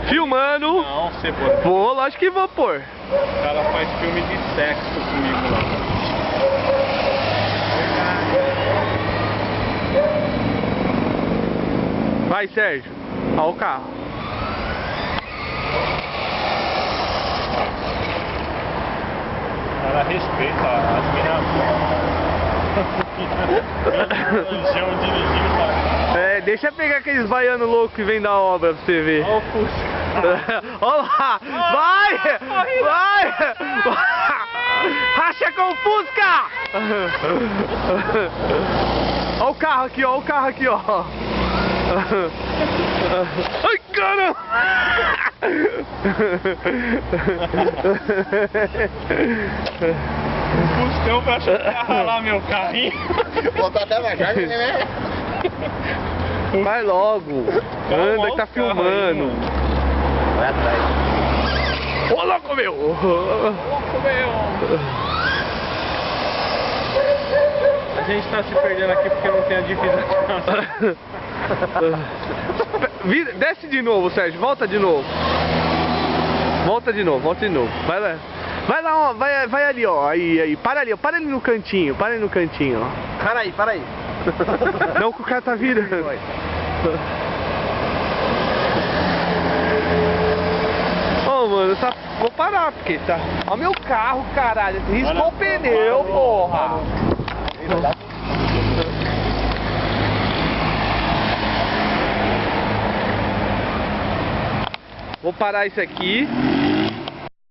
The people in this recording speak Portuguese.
filmando. Não, você pode. Vou, lógico que vou pôr. O cara faz filme de sexo comigo lá. Vai, Sérgio. Olha o carro. O cara respeita as minas. Dirigindo, cara. É, deixa eu pegar aqueles baianos loucos que vem da obra pra você ver. Olha o Fusca. Olha lá! Vai! Vai! Racha com o Fusca! Olha o carro aqui, ó. Olha o carro aqui, ó. Ai, caramba! O Fuscão vai achar que ia ralar meu carrinho. Voltou até mais tarde, né? Vai logo! Anda que tá filmando! Vai atrás. Ô louco meu! Louco, meu! A gente tá se perdendo aqui porque não tem a divisa. Desce de novo, Sérgio, volta de novo. Volta de novo, volta de novo. Vai lá. Vai lá, ó, vai ali, ó. Aí, para ali, ó. Para ali no cantinho, para ali no cantinho, ó. Para aí, para aí. Não, que o cara tá virando. Ô, mano, tá... vou parar, porque tá... Ó meu carro, caralho. Riscou o pneu, porra. Vou parar isso aqui.